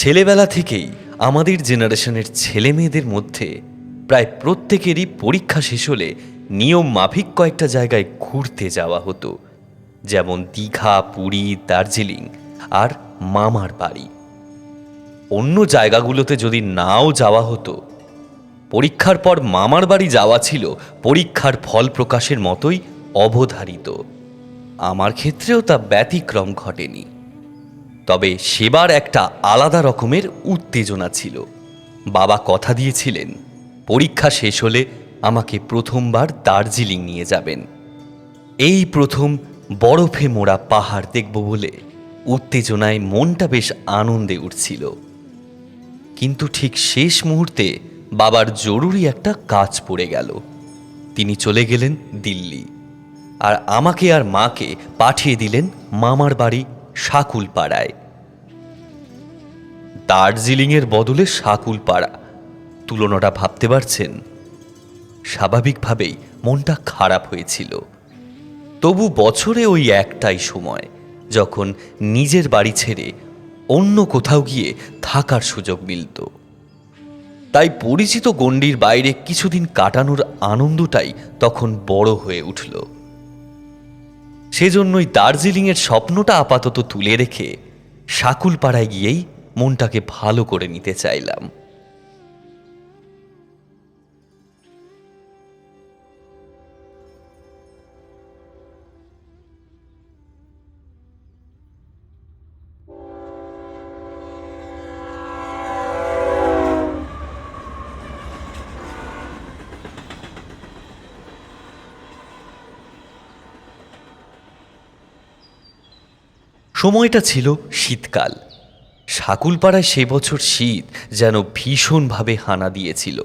ছেলেবেলা থেকেই আমাদের জেনারেশনের ছেলে মেয়েদের মধ্যে প্রায় প্রত্যেকেরই পরীক্ষা শেষ হলে নিয়ম মাফিক কয়েকটা জায়গায় ঘুরতে যাওয়া হতো, যেমন দীঘা, পুরী, দার্জিলিং আর মামার বাড়ি। অন্য জায়গাগুলোতে যদি নাও যাওয়া হতো, পরীক্ষার পর মামার বাড়ি যাওয়া ছিল পরীক্ষার ফল প্রকাশের মতোই অবধারিত। আমার ক্ষেত্রেও তা ব্যতিক্রম ঘটেনি। তবে সেবার একটা আলাদা রকমের উত্তেজনা ছিল। বাবা কথা দিয়েছিলেন পরীক্ষা শেষ হলে আমাকে প্রথমবার দার্জিলিং নিয়ে যাবেন। এই প্রথম বরফে মোড়া পাহাড় দেখব বলে উত্তেজনায় মনটা বেশ আনন্দে উঠছিল। কিন্তু ঠিক শেষ মুহূর্তে বাবার জরুরি একটা কাজ পড়ে গেল। তিনি চলে গেলেন দিল্লি, আর আমাকে আর মাকে পাঠিয়ে দিলেন মামার বাড়ি শাকুলপাড়ায়। দার্জিলিংয়ের বদলে শাকুলপাড়া, তুলনাটা ভাবতে পারছেন? স্বাভাবিকভাবেই মনটা খারাপ হয়েছিল। তবু বছরে ওই একটাই সময় যখন নিজের বাড়ি ছেড়ে অন্য কোথাও গিয়ে থাকার সুযোগ মিলত। তাই পরিচিত গণ্ডির বাইরে কিছুদিন কাটানোর আনন্দটাই তখন বড় হয়ে উঠল। সেজন্যই দার্জিলিংয়ের স্বপ্নটা আপাতত তুলে রেখে শাকুলপাড়ায় গিয়েই মনটাকে ভালো করে নিতে চাইলাম। সময়টা ছিল শীতকাল। শাকুলপাড়ায় সে বছর শীত যেন ভীষণভাবে হানা দিয়েছিল।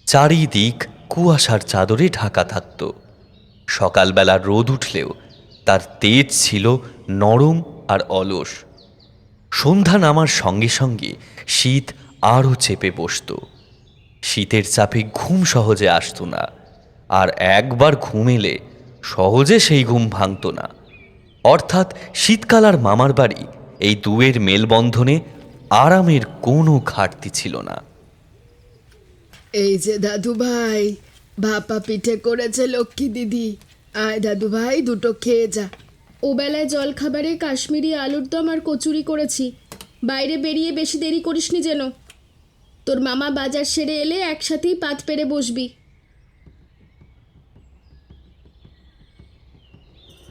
চারিদিক কুয়াশার চাদরে ঢাকা থাকত। সকালবেলা রোদ উঠলেও তার তেজ ছিল নরম আর অলস। সন্ধ্যা নামার সঙ্গে সঙ্গে শীত আরও চেপে বসত। শীতের চাপে ঘুম সহজে আসত না, আর একবার ঘুম এলে সহজে সেই ঘুম ভাঙত না। অর্থাৎ শীতকাল আর মামার বাড়ি, এই দুয়ের মেলবন্ধনে আরামের কোনো ঘাটতি ছিল না। এই যে দাদু ভাই, ভাপা পিঠে করেছে লক্ষ্মী দিদি। আয় দাদু ভাই, দুটো খেয়ে যা। ওবেলায় জলখাবারে কাশ্মীরি আলুর দম আর কচুরি করেছি। বাইরে বেরিয়ে বেশি দেরি করিসনি যেন। তোর মামা বাজার সেরে এলে একসাথেই পাত পেরে বসবি।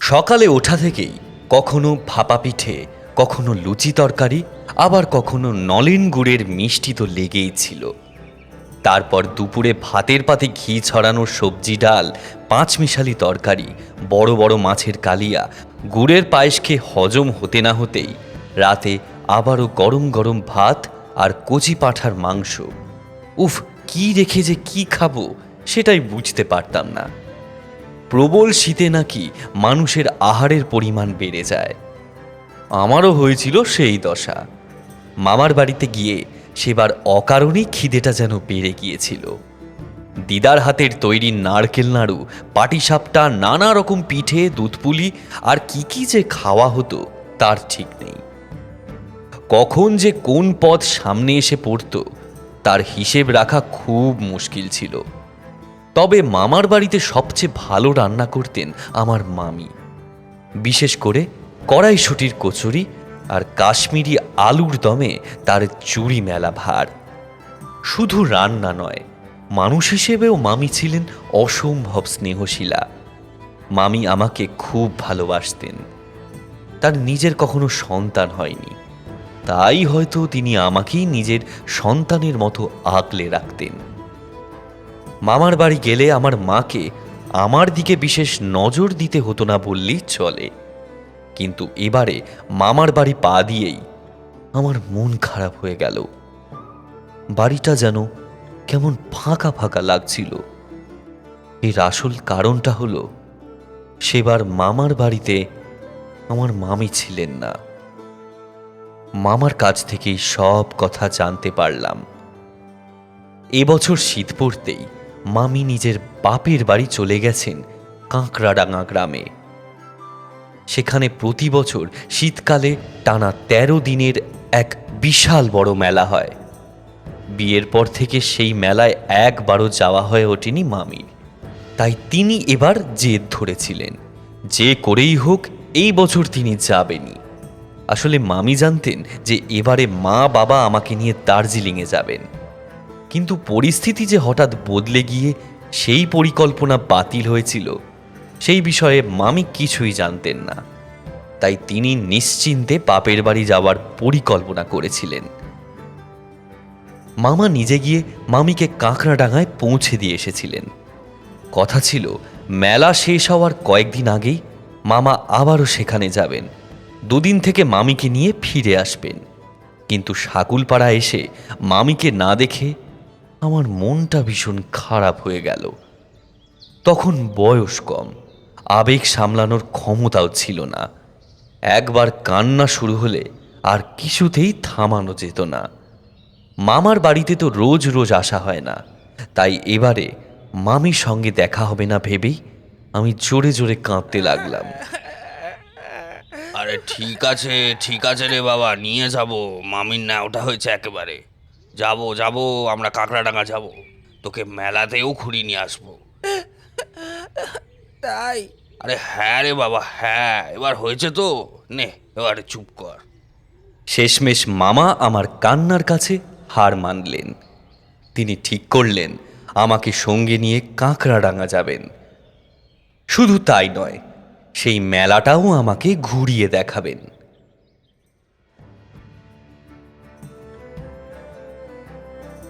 সকালে ওঠা থেকেই কখনো ভাপা পিঠে, কখনো লুচি তরকারি, আবার কখনো নলেন গুড়ের মিষ্টি তো লেগেই ছিল। তারপর দুপুরে ভাতের পাতে ঘি ছড়ানো সবজি, ডাল, পাঁচমিশালি তরকারি, বড় বড় মাছের কালিয়া, গুড়ের পায়েস খেয়ে হজম হতে না হতেই রাতে আবারও গরম গরম ভাত আর কচি পাঁঠার মাংস। উফ, কি রেখে যে কি খাবো সেটাই বুঝতে পারতাম না। প্রবল শীতে নাকি মানুষের আহারের পরিমাণ বেড়ে যায়। আমারও হয়েছিল সেই দশা। মামার বাড়িতে গিয়ে সেবার অকারণেই খিদেটা যেন বেড়ে গিয়েছিল। দিদার হাতের তৈরি নারকেল নাড়ু, পাটিসাপটা, নানা রকম পিঠে, দুধপুলি আর কি যে খাওয়া হতো তার ঠিক নেই। কখন যে কোন পদ সামনে এসে পড়ত তার হিসেব রাখা খুব মুশকিল ছিল। তবে মামার বাড়িতে সবচেয়ে ভালো রান্না করতেন আমার মামি। বিশেষ করে কড়াইশুঁটির কচুরি আর কাশ্মীরি আলুর দমে তার চুরি মেলা ভার। শুধু রান্না নয়, মানুষ হিসেবেও মামি ছিলেন অসম্ভব স্নেহশীলা। মামি আমাকে খুব ভালোবাসতেন। তার নিজের কখনো সন্তান হয়নি, তাই হয়তো তিনি আমাকেই নিজের সন্তানের মতো আগলে রাখতেন। মামার বাড়ি গেলে আমার মাকে আমার দিকে বিশেষ নজর দিতে হতো না বললেই চলে। কিন্তু এবারে মামার বাড়ি পা দিয়েই আমার মন খারাপ হয়ে গেল। বাড়িটা যেন কেমন ফাঁকা ফাঁকা লাগছিল। এর আসল কারণটা হলো সেবার মামার বাড়িতে আমার মামি ছিলেন না। মামার কাছ থেকেই সব কথা জানতে পারলাম। এবছর শীত পড়তেই মামি নিজের বাপের বাড়ি চলে গেছেন কাঁকড়াডাঙ্গা গ্রামে। সেখানে প্রতি বছর শীতকালে টানা ১৩ দিনের এক বিশাল বড় মেলা হয়। বিয়ের পর থেকে সেই মেলায় একবারও যাওয়া হয়ে ওঠেনি মামির। তাই তিনি এবার জেদ ধরেছিলেন, যে করেই হোক এই বছর তিনি যাবেনই। আসলে মামি জানতেন যে এবারে মা বাবা আমাকে নিয়ে দার্জিলিংয়ে যাবেন, কিন্তু পরিস্থিতি যে হঠাৎ বদলে গিয়ে সেই পরিকল্পনা বাতিল হয়েছিল সেই বিষয়ে মামি কিছুই জানতেন না। তাই তিনি নিশ্চিন্তে বাপের বাড়ি যাওয়ার পরিকল্পনা করেছিলেন। মামা নিজে গিয়ে মামিকে কাঁকড়াডাঙ্গায় পৌঁছে দিয়ে এসেছিলেন। কথা ছিল মেলা শেষ হওয়ার কয়েকদিন আগেই মামা আবারও সেখানে যাবেন, দুদিন থেকে মামিকে নিয়ে ফিরে আসবেন। কিন্তু শাকুলপাড়া এসে মামিকে না দেখে আমার মনটা ভীষণ খারাপ হয়ে গেল। তখন বয়স কম, আবেগ সামলানোর ক্ষমতাও ছিল না। একবার কান্না শুরু হলে আর কিছুতেই থামানো যেত না। মামার বাড়িতে তো রোজ রোজ আসা হয় না, তাই এবারে মামির সঙ্গে দেখা হবে না ভেবেই আমি জোরে জোরে কাঁদতে লাগলাম। আরে ঠিক আছে রে বাবা, নিয়ে যাব। মামির না ওটা হয়েছে একেবারে। যাব আমরা কাঁকড়াডাঙ্গা যাব, তোকে মেলাতেও ঘুরিয়ে নিয়ে আসবো। তাই? আরে হ্যাঁ রে বাবা, হ্যাঁ, এবার হয়েছে তো, নে এবারে চুপ কর। শেষমেশ মামা আমার কান্নার কাছে হার মানলেন। তিনি ঠিক করলেন আমাকে সঙ্গে নিয়ে কাঁকড়াডাঙ্গা যাবেন। শুধু তাই নয়, সেই মেলাটাও আমাকে ঘুরিয়ে দেখাবেন।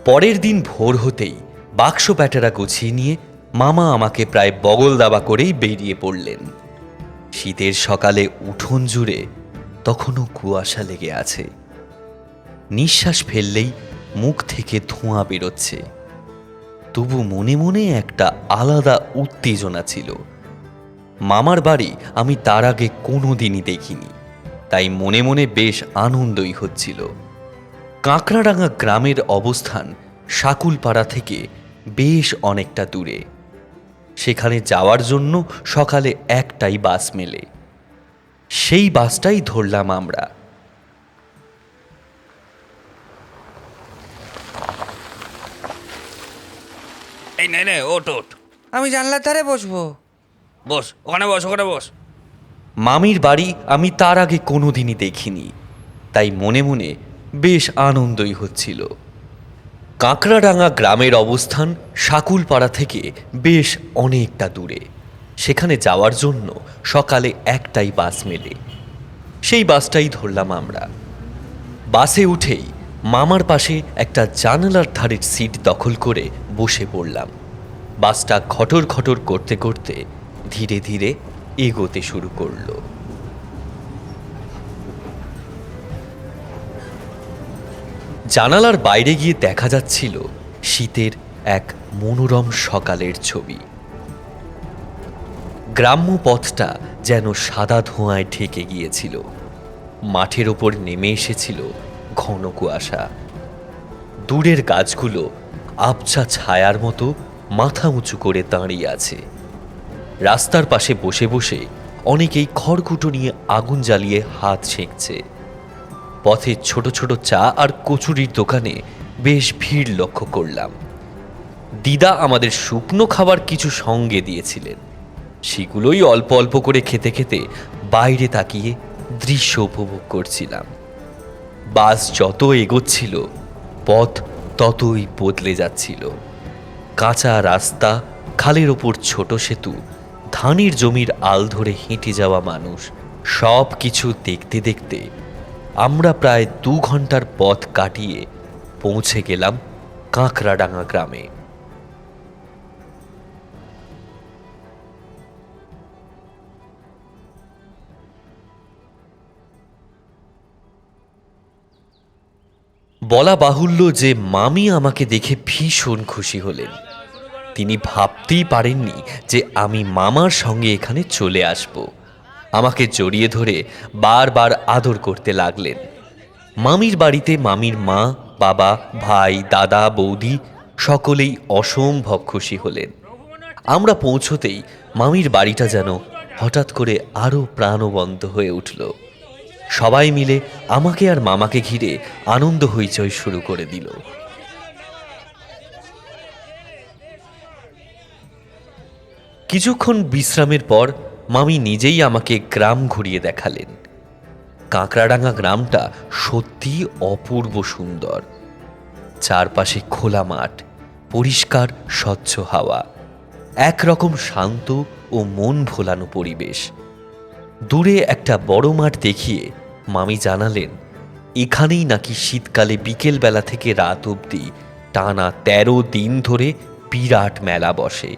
পরের দিন ভোর হতেই বাক্স প্যাটেরা গুছিয়ে নিয়ে মামা আমাকে প্রায় বগল দাবা করেই বেরিয়ে পড়লেন। শীতের সকালে উঠোন জুড়ে তখনও কুয়াশা লেগে আছে। নিঃশ্বাস ফেললেই মুখ থেকে ধোঁয়া বেরোচ্ছে। তবু মনে মনে একটা আলাদা উত্তেজনা ছিল। মামার বাড়ি আমি তার আগে কোনোদিনই দেখিনি, তাই মনে মনে বেশ আনন্দই হচ্ছিল। কাঁকড়াডাঙ্গা গ্রামের অবস্থান শাকুলপাড়া থেকে বেশ অনেকটা দূরে। সেখানে যাওয়ার জন্য সকালে একটাই বাস মেলে, সেই বাসটাই ধরলাম আমরা। এই নে ওট। আমি জানলার ধারে বসবো। বস, ওখানে বস। মামির বাড়ি আমি তার আগে কোনোদিনই দেখিনি, তাই মনে মনে বেশ আনন্দই হচ্ছিল। কাঁকড়াডাঙ্গা গ্রামের অবস্থান শাকুলপাড়া থেকে বেশ অনেকটা দূরে। সেখানে যাওয়ার জন্য সকালে একটাই বাস মেলে, সেই বাসটাই ধরলাম আমরা। বাসে উঠেই মামার পাশে একটা জানালার ধারের সিট দখল করে বসে পড়লাম। বাসটা খটর খটর করতে করতে ধীরে ধীরে এগোতে শুরু করলো। জানালার বাইরে গিয়ে দেখা যাচ্ছিল শীতের এক মনোরম সকালের ছবি। গ্রাম্য পথটা যেন সাদা ধোঁয়ায় ঢেকে গিয়েছিল। মাঠের ওপর নেমে এসেছিল ঘন কুয়াশা। দূরের গাছগুলো আবছা ছায়ার মতো মাথা উঁচু করে দাঁড়িয়ে আছে। রাস্তার পাশে বসে বসে অনেকেই খড়কুটো নিয়ে আগুন জ্বালিয়ে হাত সেঁকছে। পথে ছোট ছোট চা আর কচুরির দোকানে বেশ ভিড় লক্ষ্য করলাম। দিদা আমাদের শুকনো খাবার কিছু সঙ্গে দিয়েছিলেন, সেগুলোই অল্প অল্প করে খেতে খেতে বাইরে তাকিয়ে দৃশ্য উপভোগ করছিলাম। বাস যত এগোচ্ছিল পথ ততই বদলে যাচ্ছিল। কাঁচা রাস্তা, খালের ওপর ছোট সেতু, ধানের জমির আল ধরে হেঁটে যাওয়া মানুষ, সব কিছু দেখতে দেখতে আমরা প্রায় 2 ঘন্টার পথ কাটিয়ে পৌঁছে গেলাম কাঁকড়াডাঙ্গা গ্রামে। বলা বাহুল্য যে মামি আমাকে দেখে ভীষণ খুশি হলেন। তিনি ভাবতেই পারেননি যে আমি মামার সঙ্গে এখানে চলে আসব। আমাকে জড়িয়ে ধরে বারবার আদর করতে লাগলেন। মামির বাড়িতে মামির মা, বাবা, ভাই, দাদা, বৌদি সকলেই অসম্ভব খুশি হলেন। আমরা পৌঁছতেই মামির বাড়িটা যেন হঠাৎ করে আরও প্রাণবন্ত হয়ে উঠল। সবাই মিলে আমাকে আর মামাকে ঘিরে আনন্দ হইচই শুরু করে দিল। কিছুক্ষণ বিশ্রামের পর মামি নিজেই আমাকে গ্রাম ঘুরিয়ে দেখালেন। কাঁকড়াডাঙ্গা গ্রামটা সত্যি অপূর্ব সুন্দর। চারপাশে খোলা মাঠ, পরিষ্কার স্বচ্ছ হাওয়া, একরকম শান্ত ও মন ভোলানো পরিবেশ। দূরে একটা বড় মাঠ দেখিয়ে মামি জানালেন এখানেই নাকি শীতকালে বিকেলবেলা থেকে রাত অবধি টানা ১৩ দিন ধরে বিরাট মেলা বসে।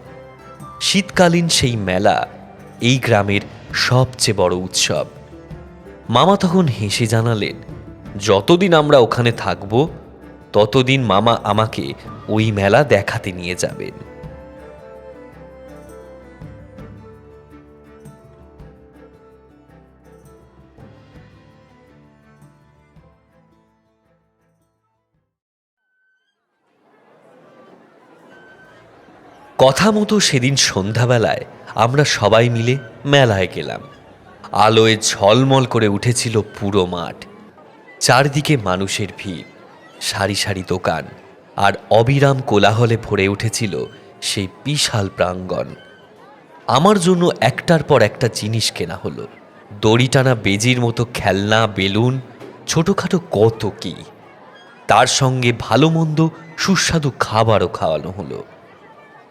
শীতকালীন সেই মেলা এই গ্রামের সবচেয়ে বড় উৎসব। মামা তখন হেসে জানালেন যতদিন আমরা ওখানে থাকব ততদিন মামা আমাকে ওই মেলা দেখাতে নিয়ে যাবেন। কথা মতো সেদিন সন্ধ্যাবেলায় আমরা সবাই মিলে মেলায় গেলাম। আলোয় ঝলমল করে উঠেছিল পুরো মাঠ। চারদিকে মানুষের ভিড়, সারি সারি দোকান, আর অবিরাম কোলাহলে ভরে উঠেছিল সেই বিশাল প্রাঙ্গণ। আমার জন্য একটার পর একটা জিনিস কেনা হলো। দড়ি টানা বেজির মতো খেলনা, বেলুন, ছোটোখাটো কত কি। তার সঙ্গে ভালো মন্দ সুস্বাদু খাবারও খাওয়ানো হলো।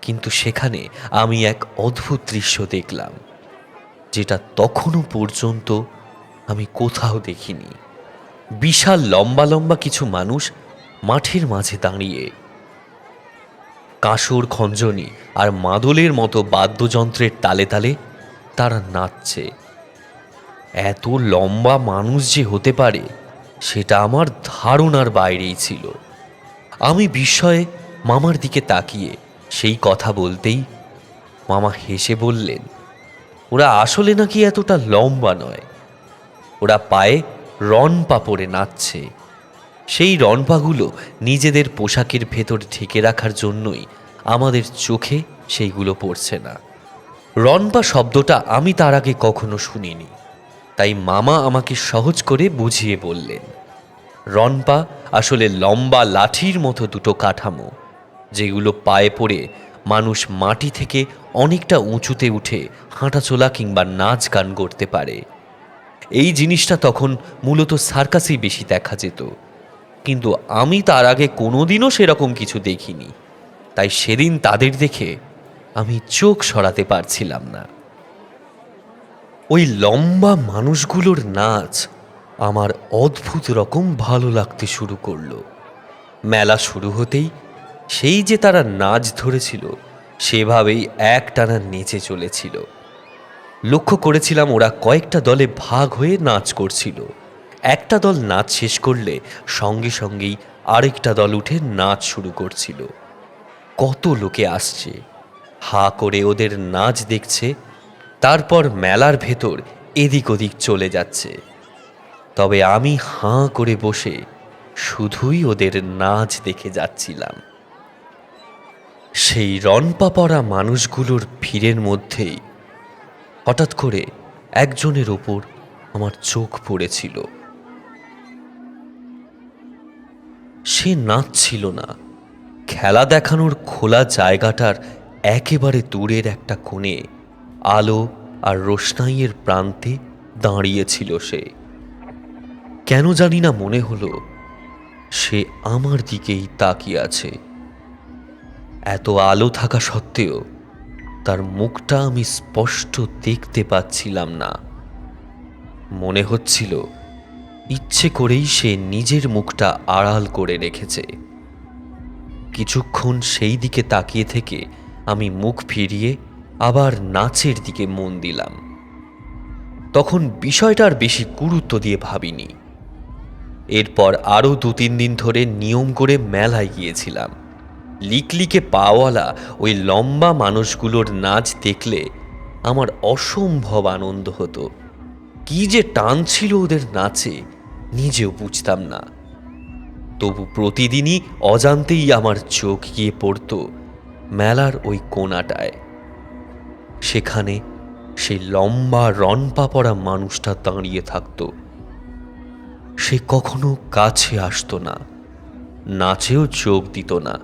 কিন্তু সেখানে আমি এক অদ্ভুত দৃশ্য দেখলাম, যেটা তখনও পর্যন্ত আমি কোথাও দেখিনি। বিশাল লম্বা লম্বা কিছু মানুষ মাঠের মাঝে দাঁড়িয়ে কাঁসর, খঞ্জনি আর মাদলের মতো বাদ্যযন্ত্রের তালে তালে তারা নাচছে। এত লম্বা মানুষ যে হতে পারে সেটা আমার ধারণার বাইরেই ছিল। আমি বিস্ময়ে মামার দিকে তাকিয়ে সেই কথা বলতেই মামা হেসে বললেন ওরা আসলে নাকি এতটা লম্বা নয়, ওরা পায়ে রনপা পরে নাচছে। সেই রনপাগুলো নিজেদের পোশাকের ভেতর ঢেকে রাখার জন্যই আমাদের চোখে সেইগুলো পড়ছে না। রনপা শব্দটা আমি তার আগে কখনো শুনিনি, তাই মামা আমাকে সহজ করে বুঝিয়ে বললেন রনপা আসলে লম্বা লাঠির মতো দুটো কাঠামো, যেগুলো পায়ে পড়ে মানুষ মাটি থেকে অনেকটা উঁচুতে উঠে হাঁটাচলা কিংবা নাচ গান করতে পারে। এই জিনিসটা তখন মূলত সার্কাসেই বেশি দেখা যেত, কিন্তু আমি তার আগে কোনোদিনও সেরকম কিছু দেখিনি। তাই সেদিন তাদের দেখে আমি চোখ সরাতে পারছিলাম না। ওই লম্বা মানুষগুলোর নাচ আমার অদ্ভুত রকম ভালো লাগতে শুরু করলো। মেলা শুরু হতেই সেই যে তারা নাচ ধরেছিল সেভাবেই একটানা নেচে চলেছিল। লক্ষ্য করেছিলাম ওরা কয়েকটা দলে ভাগ হয়ে নাচ করছিল। একটা দল নাচ শেষ করলে সঙ্গে সঙ্গেই আরেকটা দল উঠে নাচ শুরু করছিল। কত লোকে আসছে, হা করে ওদের নাচ দেখছে, তারপর মেলার ভেতর এদিক ওদিক চলে যাচ্ছে। তবে আমি হাঁ করে বসে শুধুই ওদের নাচ দেখে যাচ্ছিলাম। সেই রনপা পরা মানুষগুলোর ভিড়ের মধ্যেই হঠাৎ করে একজনের ওপর আমার চোখ পড়েছিল। সে নাচছিল না, খেলা দেখানোর খোলা জায়গাটার একেবারে দূরের একটা কোণে আলো আর রোশনাইয়ের প্রান্তে দাঁড়িয়েছিল সে। কেন জানি না মনে হলো সে আমার দিকেই তাকিয়ে আছে। এত আলো থাকা সত্ত্বেও তার মুখটা আমি স্পষ্ট দেখতে পাচ্ছিলাম না। মনে হচ্ছিল ইচ্ছে করেই সে নিজের মুখটা আড়াল করে রেখেছে। কিছুক্ষণ সেই দিকে তাকিয়ে থেকে আমি মুখ ফিরিয়ে আবার নাচের দিকে মন দিলাম। তখন বিষয়টার বেশি গুরুত্ব দিয়ে ভাবিনি। এরপর আরও ২-৩ দিন ধরে নিয়ম করে মেলায় গিয়েছিলাম। লিকলিকে পাওয়ালা ওই লম্বা মানুষগুলোর নাচ দেখলে আমার অসম্ভব আনন্দ হতো। কি যে টান ছিল ওদের নাচে নিজেও বুঝতাম না। তবু প্রতিদিনই অজান্তেই আমার চোখ গিয়ে পড়ত মেলার ওই কোণাটায়। সেখানে সেই লম্বা রনপা পরা মানুষটা দাঁড়িয়ে থাকত, সে কখনো কাছে আসতো না, নাচেও যোগ দিত না,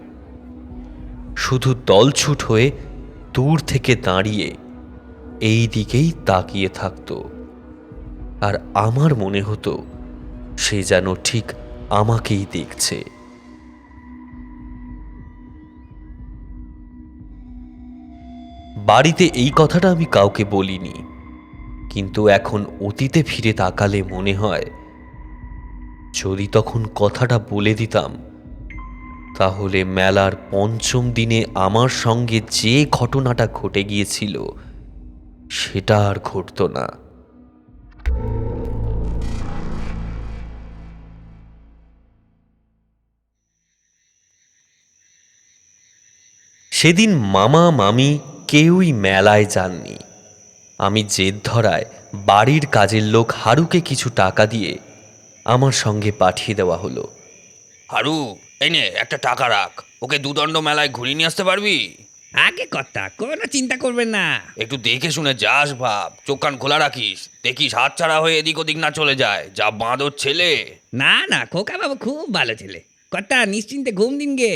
শুধু দলছুট হয়ে দূর থেকে দাঁড়িয়ে এই দিকেই তাকিয়ে থাকতো। আর আমার মনে হতো সে যেন ঠিক আমাকেই দেখছে। বাড়িতে এই কথাটা আমি কাউকে বলিনি, কিন্তু এখন অতীতে ফিরে তাকালে মনে হয় যদি তখন কথাটা বলে দিতাম, তাহলে মেলার পঞ্চম দিনে আমার সঙ্গে যে ঘটনাটা ঘটে গিয়েছিল সেটা আর ঘটতো না। সেদিন মামা মামি কেউই মেলায় যাননি। আমি জেদ ধরায় বাড়ির কাজের লোক হারুকে কিছু টাকা দিয়ে আমার সঙ্গে পাঠিয়ে দেওয়া হলো। হারু, এই নে একটা টাকা রাখ, ওকে দুদণ্ড মেলায় ঘুরিয়ে নিয়ে আসতে পারবি? আগে কথা কোনো চিন্তা করবেন না। একটু দেখে শুনে যাস ভাব, চোখ কান খোলা রাখিস, দেখিস হাত ছাড়া হয়ে এদিক ওদিক না চলে যায়। যা বাঁদর ছেলে। না না, খোকা বাবু খুব ভালো ছেলে, কথা নিশ্চিন্তে ঘুম দিন গে।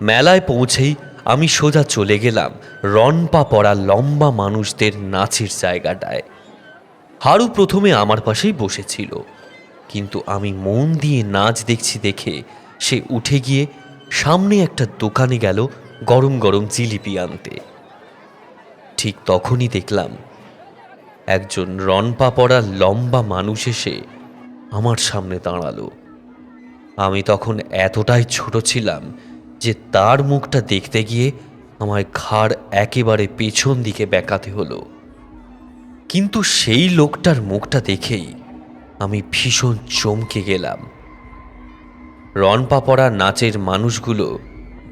মেলায় পৌঁছেই আমি সোজা চলে গেলাম রনপা পড়া লম্বা মানুষদের নাচের জায়গাটায়। হারু প্রথমে আমার পাশেই বসেছিল, কিন্তু আমি মন দিয়ে নাচ দেখছি দেখে সে উঠে গিয়ে সামনে একটা দোকানে গেল গরম গরম জিলিপি আনতে। ঠিক তখনই দেখলাম একজন রনপা পড়া লম্বা মানুষ এসে আমার সামনে দাঁড়ালো। আমি তখন এতটাই ছোট ছিলাম যে তার মুখটা দেখতে গিয়ে আমার ঘাড় একেবারে পেছন দিকে বেঁকাতে হলো। কিন্তু সেই লোকটার মুখটা দেখেই আমি ভীষণ চমকে গেলাম। রনপা পড়া নাচের মানুষগুলো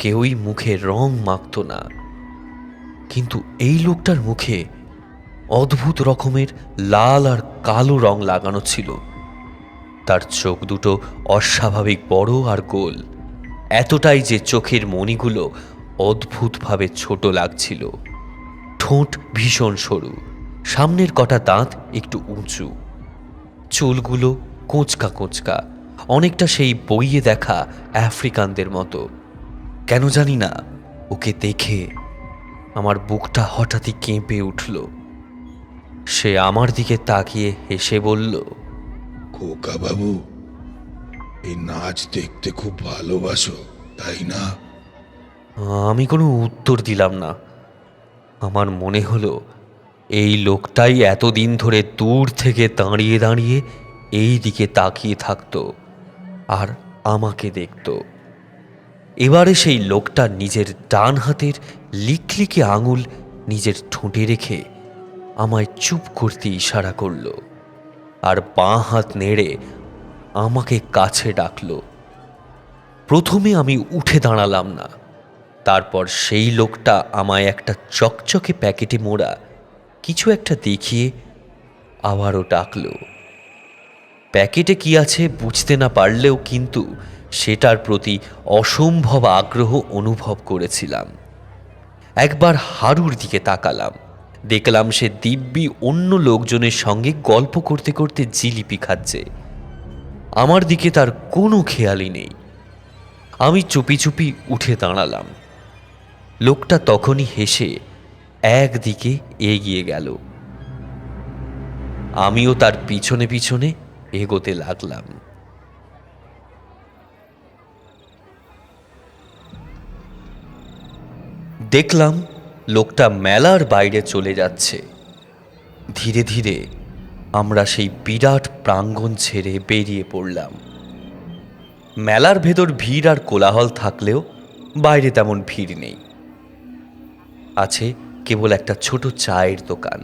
কেউই মুখে রং মাখত না, কিন্তু এই লোকটার মুখে অদ্ভুত রকমের লাল আর কালো রং লাগানো ছিল। তার চোখ দুটো অস্বাভাবিক বড় আর গোল, এতটাই যে চোখের মণিগুলো অদ্ভুতভাবে ছোট লাগছিল। ঠোঁট ভীষণ সরু, সামনের কটা দাঁত একটু উঁচু, চুলগুলো কোঁচকা কোঁচকা, অনেকটা সেই বইয়ে দেখা আফ্রিকানদের মতো। কেন জানি না, ওকে দেখে আমার বুকটা হঠাৎই কেঁপে উঠল। সে আমার দিকে তাকিয়ে হেসে বলল, খোকা বাবু, এই নাচ দেখতে খুব ভালোবাসো তাই না? আমি কোনো উত্তর দিলাম না। আমার মনে হলো এই লোকটাই এতদিন ধরে দূর থেকে দাঁড়িয়ে দাঁড়িয়ে এই দিকে তাকিয়ে থাকতো আর আমাকে দেখত। এবারে সেই লোকটা নিজের ডান হাতের লিকলিকে আঙুল নিজের ঠোঁটে রেখে আমায় চুপ করতে ইশারা করল আর বাঁ হাত নেড়ে আমাকে কাছে ডাকল। প্রথমে আমি উঠে দাঁড়ালাম না, তারপর সেই লোকটা আমায় একটা চকচকে প্যাকেটে মোড়া কিছু একটা দেখিয়ে আবারও ডাকল। প্যাকেটে কি আছে বুঝতে না পারলেও কিন্তু সেটার প্রতি অসম্ভব আগ্রহ অনুভব করেছিলাম। একবার হারুর দিকে তাকালাম, দেখলাম সে দিব্যি অন্য লোকজনের সঙ্গে গল্প করতে করতে জিলিপি খাচ্ছে। আমার দিকে তার কোনো খেয়ালই নেই। আমি চুপি চুপি উঠে দাঁড়ালাম। লোকটা তখনই হেসে একদিকে এগিয়ে গেল। আমিও তার পিছনে পিছনে এগোতে লাগলাম। দেখলাম লোকটা মেলার বাইরে চলে যাচ্ছে। ধীরে ধীরে আমরা সেই বিরাট প্রাঙ্গণ ছেড়ে বেরিয়ে পড়লাম। মেলার ভেতর ভিড় আর কোলাহল থাকলেও বাইরে তেমন ভিড় নেই। আছে কেবল একটা ছোট চায়ের দোকান।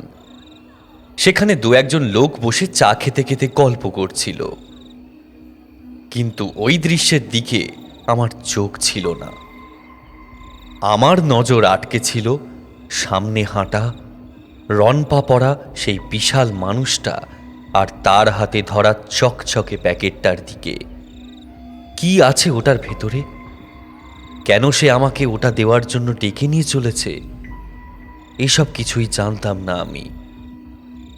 সেখানে দু একজন লোক বসে চা খেতে খেতে গল্প করছিল, কিন্তু ওই দৃশ্যের দিকে আমার চোখ ছিল না। আমার নজর আটকে ছিল সামনে হাঁটা রনপা পড়া সেই বিশাল মানুষটা আর তার হাতে ধরা চকচকে প্যাকেটটার দিকে। কি আছে ওটার ভেতরে? কেন সে আমাকে ওটা দেওয়ার জন্য ডেকে নিয়ে চলেছে? এসব কিছুই জানতাম না আমি,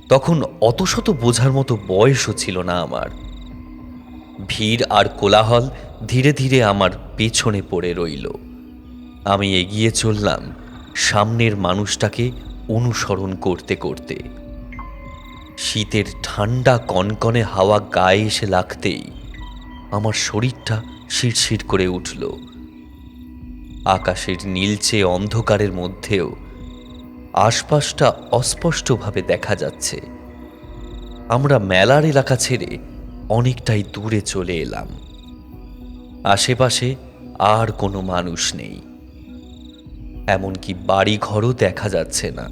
তখন অত শত বোঝার মতো বয়সও ছিল না আমার। ভিড় আর কোলাহল ধীরে ধীরে আমার পেছনে পড়ে রইল। আমি এগিয়ে চললাম সামনের মানুষটাকে অনুসরণ করতে করতে। শীতের ঠান্ডা কনকনে হাওয়া গায়ে এসে লাগতেই আমার শরীরটা শিরশির করে উঠল। আকাশের নীলচে অন্ধকারের মধ্যেও আশপাশটা অস্পষ্টভাবে দেখা যাচ্ছে। আমরা মেলার এলাকা ছেড়ে অনেকটাই দূরে চলে এলাম। আশেপাশে আর কোনো মানুষ নেই, এমনকি বাড়ি ঘরও দেখা যাচ্ছে না।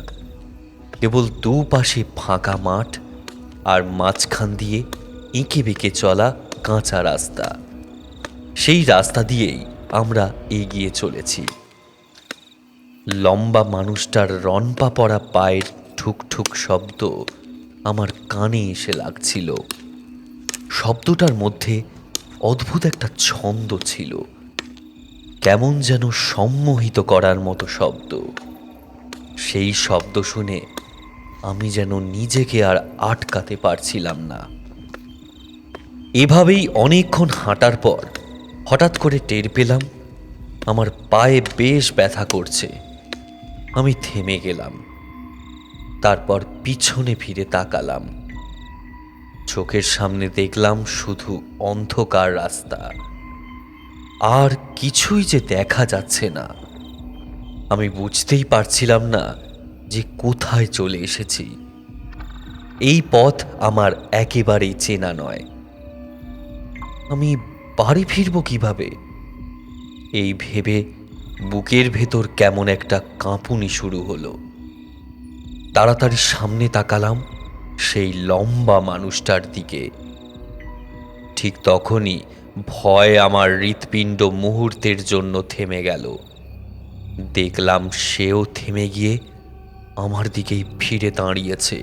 কেবল দুপাশে ফাঁকা মাঠ আর মাঝখান দিয়ে এঁকে বেঁকে চলা কাঁচা রাস্তা। সেই রাস্তা দিয়েই আমরা এগিয়ে চলেছি। লম্বা মানুষটার রনপা পড়া পায়ের ঠুকঠুক শব্দ আমার কানে এসে লাগছিল। শব্দটার মধ্যে অদ্ভুত একটা ছন্দ ছিল, কেমন যেন সম্মোহিত করার মতো শব্দ। সেই শব্দ শুনে আমি যেন নিজেকে আর আটকাতে পারছিলাম না। এভাবেই অনেকক্ষণ হাঁটার পর হঠাৎ করে টের পেলাম আমার পায়ে বেশ ব্যথা করছে। আমি থেমে গেলাম, তারপর পিছনে ফিরে তাকালাম। চোখের সামনে দেখলাম শুধু অন্ধকার রাস্তা, আর কিছুই যে দেখা যাচ্ছে না। আমি বুঝতেই পারছিলাম না যে কোথায় চলে এসেছি। এই পথ আমার একেবারেই চেনা নয়। আমি বাড়ি ফিরব কিভাবে? এই ভেবে বুকের ভেতর কেমন একটা কাঁপুনি শুরু হলো। তাড়াতাড়ি সামনে তাকালাম সেই লম্বা মানুষটার দিকে। ঠিক তখনই ভয় আমার হৃৎপিণ্ড মুহূর্তের জন্য থেমে গেল। দেখলাম সেও থেমে গিয়ে আমার দিকেই ফিরে দাঁড়িয়েছে।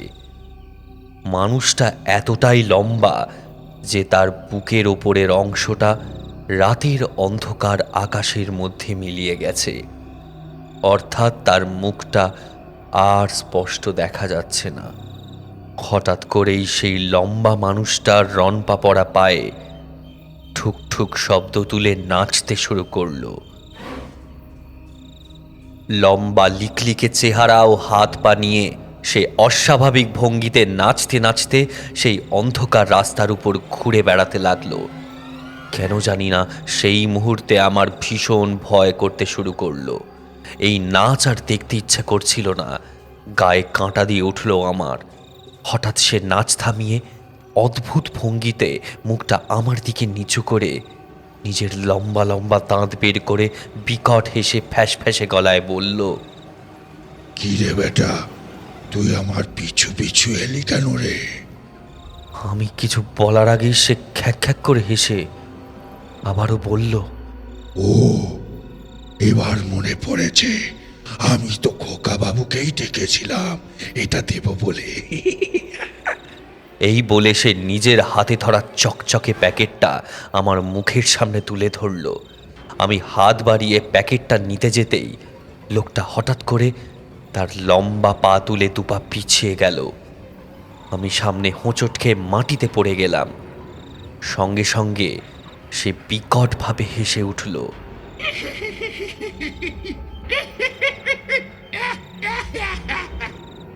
মানুষটা এতটাই লম্বা যে তার বুকের ওপরের অংশটা রাতের অন্ধকার আকাশের মধ্যে মিলিয়ে গেছে, অর্থাৎ তার মুখটা আর স্পষ্ট দেখা যাচ্ছে না। হঠাৎ করেই সেই লম্বা মানুষটার রনপা পড়া পায়ে ঠুকঠুক শব্দ তুলে নাচতে শুরু করলো। লম্বা লিকলিকে চেহারা ও হাত পা নিয়ে সে অস্বাভাবিক ভঙ্গিতে নাচতে নাচতে সেই অন্ধকার রাস্তার উপর ঘুরে বেড়াতে লাগলো। কেন জানি না সেই মুহূর্তে আমার ভীষণ ভয় করতে শুরু করলো। এই নাচ আর দেখতে ইচ্ছা করছিল না, গায়ে কাঁটা দিয়ে উঠল আমার। হঠাৎ সে নাচ থামিয়ে অদ্ভুত ভঙ্গিতে মুখটা আমার দিকে নিচু করে নিজের লম্বা লম্বা দাঁত বের করে বিকট হেসে ফ্যাস ফ্যাসে গলায় বলল, কি রে বেটা, তুই আমার পিছু পিছু এলি কেন রে? আমি কিছু বলার আগেই সে খ্যাক খ্যাক করে হেসে আবারও বলল, ও, এবার মনে পড়েছে, আমি তো খোকা বাবুকেই ডেকেছিলাম এটা দেব বলে। এই বলে সে নিজের হাতে ধরা চকচকে প্যাকেটটা আমার মুখের সামনে তুলে ধরল। আমি হাত বাড়িয়ে প্যাকেটটা নিতে যেতেই লোকটা হঠাৎ করে তার লম্বা পা তুলে দুপা পিছিয়ে গেল। আমি সামনে হোঁচট খেয়ে মাটিতে পড়ে গেলাম। সঙ্গে সঙ্গে সে বিকটভাবে হেসে উঠল।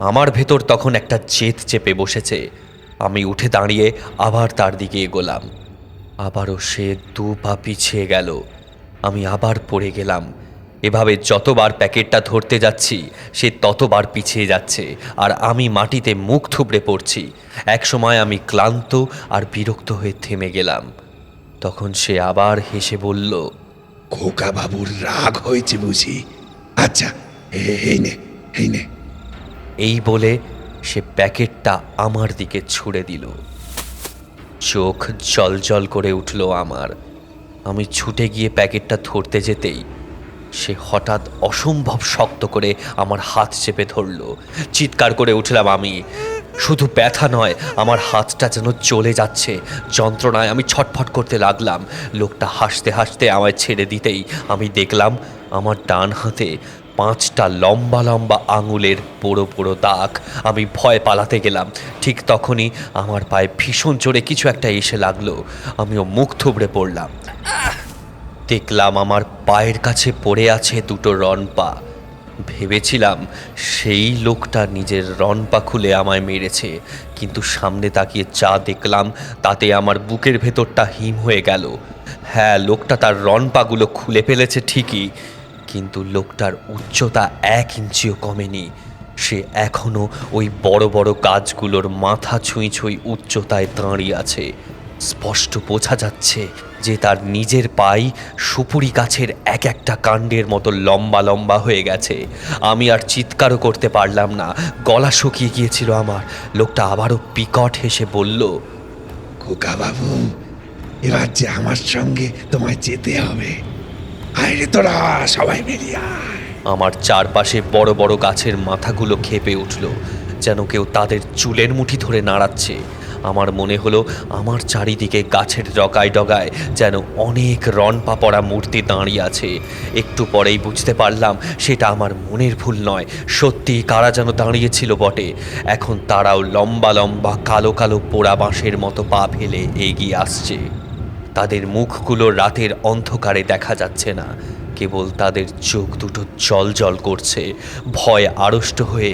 আমার ভেতর তখন একটা জেদ চেপে বসেছে। আমি উঠে দাঁড়িয়ে আবার তার দিকে এগোলাম। আবারও সে দু পা পিছিয়ে গেল। আমি আবার পড়ে গেলাম। এভাবে যতবার প্যাকেটটা ধরতে যাচ্ছি সে ততবার পিছিয়ে যাচ্ছে, আর আমি মাটিতে মুখ থুবড়ে পড়ছি। একসময় আমি ক্লান্ত আর বিরক্ত হয়ে থেমে গেলাম। তখন সে আবার হেসে বলল, খোকা বাবুর রাগ হয়েছে বুঝি? আচ্ছা, এই নে, এই নে। এই বলে সে প্যাকেটটা আমার দিকে ছুঁড়ে দিল। চোখ জলজল করে উঠল আমার। আমি ছুটে গিয়ে প্যাকেটটা ধরতে যেতেই সে হঠাৎ অসম্ভব শক্ত করে আমার হাত চেপে ধরল। চিৎকার করে উঠলাম আমি। শুধু ব্যথা নয়, আমার হাতটা যেন চলে যাচ্ছে। যন্ত্রণায় আমি ছটফট করতে লাগলাম। লোকটা হাসতে হাসতে আমায় ছেড়ে দিতেই আমি দেখলাম আমার ডান হাতে 5টা লম্বা লম্বা আঙুলের বড় বড় দাগ। আমি ভয় পালাতে গেলাম, ঠিক তখনই আমার পায়ে ভীষণ জোরে কিছু একটা এসে লাগলো। আমিও মুখ থুবড়ে পড়লাম। দেখলাম আমার পায়ের কাছে পড়ে আছে দুটো রনপা। ভেবেছিলাম সেই লোকটা নিজের রনপা খুলে আমায় মেরেছে, কিন্তু সামনে তাকিয়ে যা দেখলাম তাতে আমার বুকের ভেতরটা হিম হয়ে গেল। হ্যাঁ, লোকটা তার রনপাগুলো খুলে ফেলেছে ঠিকই, কিন্তু লোকটার উচ্চতা 1 ইঞ্চিও কমেনি। সে এখনো ওই বড় বড় গাছগুলোর মাথা ছুঁই ছুঁই উচ্চতায় দাঁড়িয়ে আছে। স্পষ্ট বোঝা যাচ্ছে যে তার নিজের পাই সুপুরি গাছের এক একটা কাণ্ডের মতো লম্বা লম্বা হয়ে গেছে। আমি আর চিৎকারও করতে পারলাম না, গলা শুকিয়ে গিয়েছিল আমার। লোকটা আবারও বিকট হেসে বলল, খোকা বাবু, এবার যে আমার সঙ্গে তোমায় যেতে হবে। আরে তোরা সবাই বেরিয়ে আয়। আমার চারপাশে বড় বড় গাছের মাথাগুলো খেপে উঠল, যেন কেউ তাদের চুলের মুঠি ধরে নাড়াচ্ছে। আমার মনে হলো আমার চারিদিকে গাছের ডগায় ডগায় যেন অনেক রনপা পড়া মূর্তি দাঁড়িয়ে আছে। একটু পরেই বুঝতে পারলাম সেটা আমার মনের ভুল নয়, সত্যি কারা যেন দাঁড়িয়েছিল বটে। এখন তারাও লম্বা লম্বা কালো কালো পোড়া বাঁশের মতো পা ফেলে এগিয়ে আসছে। তাদের মুখগুলো রাতের অন্ধকারে দেখা যাচ্ছে না, কেবল তাদের চোখ দুটো জল জল করছে। ভয় আড়ষ্ট হয়ে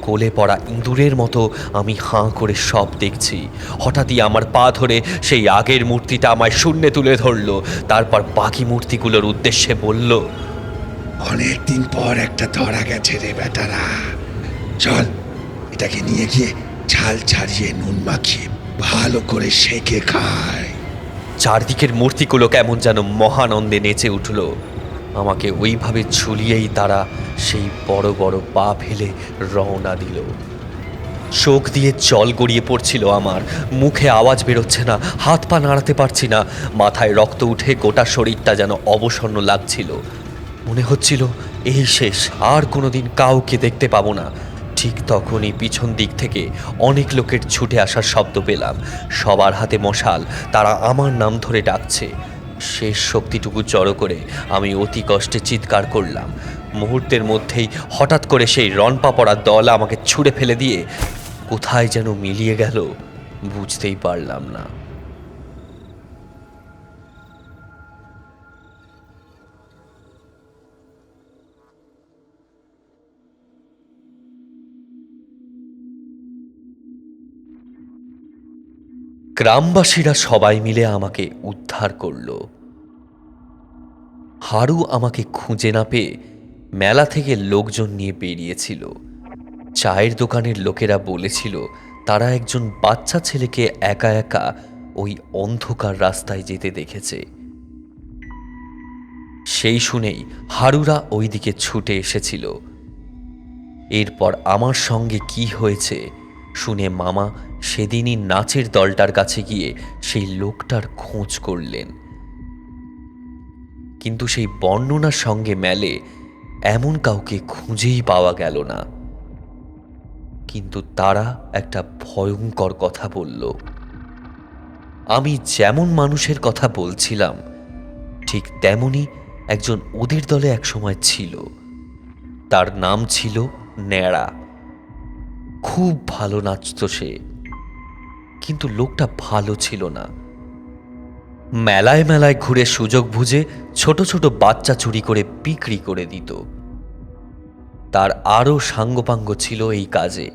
কোলে পড়া ইঁদুরের মতো আমি হাঁ করে সব দেখছি। হঠাৎই আমার পা ধরে সেই আগের মূর্তিটা আমায় শূন্যে তুলে ধরলো, তারপর বাকি মূর্তিগুলোর উদ্দেশ্যে বলল, অনেকদিন পর একটা ধরা গেছে রে বেটারা। চল, এটাকে নিয়ে গিয়ে ঝাল ছাড়িয়ে নুন মাখিয়ে ভালো করে সেকে খায়। চারদিকের মূর্তিগুলো কেমন যেন মহানন্দে নেচে উঠল। আমাকে ওইভাবে ঝুলিয়েই তারা সেই বড় বড় পা ফেলে রওনা দিল। চোখ দিয়ে জল গড়িয়ে পড়ছিল আমার, মুখে আওয়াজ বেরোচ্ছে না, হাত পা নাড়াতে পারছি না, মাথায় রক্ত উঠে গোটা শরীরটা যেন অবসন্ন লাগছিল। মনে হচ্ছিল এই শেষ, আর কোনোদিন কাউকে দেখতে পাবো না। ঠিক তখনই পিছন দিক থেকে অনেক লোকের ছুটে আসার শব্দ পেলাম। সবার হাতে মশাল, তারা আমার নাম ধরে ডাকছে। শেষ শক্তিটুকু জড়ো করে আমি অতি কষ্টে চিৎকার করলাম। মুহূর্তের মধ্যেই হঠাৎ করে সেই রনপা পড়া দল আমাকে ছুঁড়ে ফেলে দিয়ে কোথায় যেন মিলিয়ে গেল, বুঝতেই পারলাম না। গ্রামবাসীরা সবাই মিলে আমাকে উদ্ধার করল। হারু আমাকে খুঁজে না পেয়ে মেলা থেকে লোকজন নিয়ে বেরিয়েছিল। চায়ের দোকানের লোকেরা বলেছিল তারা একজন বাচ্চা ছেলেকে একা একা ওই অন্ধকার রাস্তায় যেতে দেখেছে। সেই শুনেই হারুরা ওই দিকে ছুটে এসেছিল। এরপর আমার সঙ্গে কি হয়েছে শুনে মামা সেদিনই নাচের দলটার কাছে গিয়ে সেই লোকটার খোঁজ করলেন, কিন্তু সেই বর্ণনার সঙ্গে মেলে এমন কাউকে খুঁজেই পাওয়া গেল না। কিন্তু তারা একটা ভয়ঙ্কর কথা বলল। আমি যেমন মানুষের কথা বলছিলাম ঠিক তেমনি একজন ওদের দলে একসময় ছিল। তার নাম ছিল ন্যাড়া। খুব ভালো নাচত সে, কিন্তু লোকটা ভালো ছিল না। মেলায় মেলায় ঘুরে সুযোগ বুঝে ছোট ছোট বাচ্চা চুরি করে বিক্রি করে দিত। তার আরও সাঙ্গপাঙ্গ ছিল এই কাজে।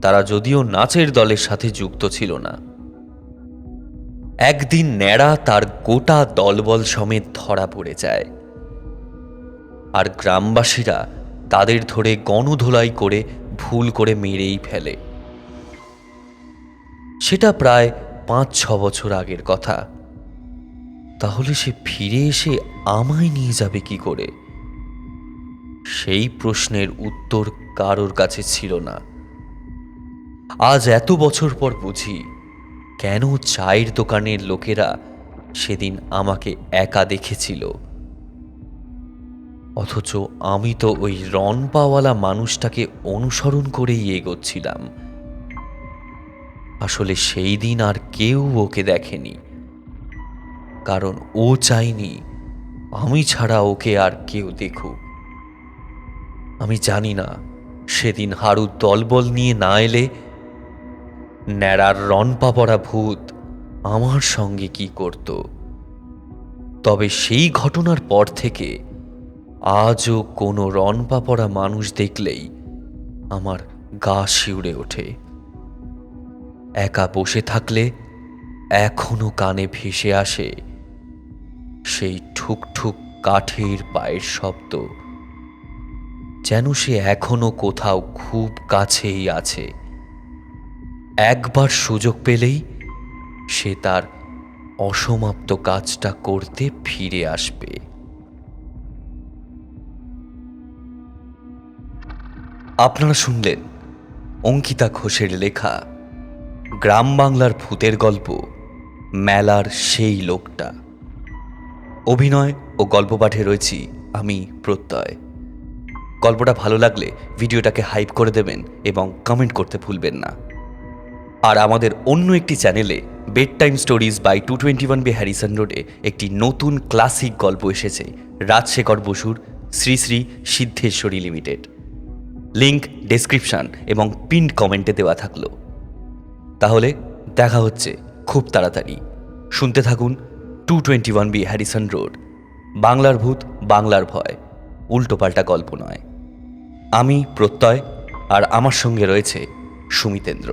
তারা যদিও নাচের দলের সাথে যুক্ত ছিল না। একদিন ন্যাড়া তার গোটা দলবল সমেত ধরা পড়ে যায়, আর গ্রামবাসীরা তাদের ধরে গণধোলাই করে ভুল করে মেরেই ফেলে। সেটা প্রায় 5-6 বছর আগের কথা। তাহলে সে ফিরে এসে আমায় নিয়ে যাবে কি করে? সেই প্রশ্নের উত্তর কারোর কাছে ছিল না। আজ এত বছর পর বুঝি কেন চায়ের দোকানের লোকেরা সেদিন আমাকে একা দেখেছিল, অথচ আমি তো ওই রনপাওয়ালা মানুষটাকে অনুসরণ করেই এগোচ্ছিলাম। আসলে সেই দিন আর কেউ ওকে দেখেনি, কারণ ও চায়নি আমি ছাড়া ওকে আর কেউ দেখুক। আমি জানি না সেদিন হারু দলবল নিয়ে না এলে ন্যাড়ার রনপা পড়া ভূত আমার সঙ্গে কি করত। তবে সেই ঘটনার পর থেকে আজও কোনো রনপা পড়া মানুষ দেখলেই আমার গা শিউরে ওঠে। একা বসে থাকলে এখনো কানে ভেসে আসে সেই ঠুকঠুক কাঠের পায়ের শব্দ, যেন সে এখনো কোথাও খুব কাছেই আছে। একবার সুযোগ পেলেই সে তার অসমাপ্ত কাজটা করতে ফিরে আসবে। আপনারা শুনলেন অঙ্কিতা ঘোষের লেখা গ্রাম বাংলার ভূতের গল্প মেলার সেই লোকটা। অভিনয় ও গল্প পাঠে রয়েছি আমি প্রত্যয়। গল্পটা ভালো লাগলে ভিডিওটাকে হাইপ করে দেবেন এবং কমেন্ট করতে ভুলবেন না। আর আমাদের অন্য একটি চ্যানেলে বেড টাইম স্টোরিজ বাই 221 বে হ্যারিসন রোডে একটি নতুন ক্লাসিক গল্প এসেছে, রাজশেখর বসুর Shri Shri Siddheshwari limited. Link description এবং পিন কমেন্টে দেওয়া থাকলো। তাহলে দেখা হচ্ছে খুব তাড়াতাড়ি। শুনতে থাকুন 221 বি হ্যারিসন রোড, বাংলার ভূত বাংলার ভয়, উল্টোপাল্টা গল্প নয়। আমি প্রত্যয়, আর আমার সঙ্গে রয়েছে সুমিতেন্দ্র।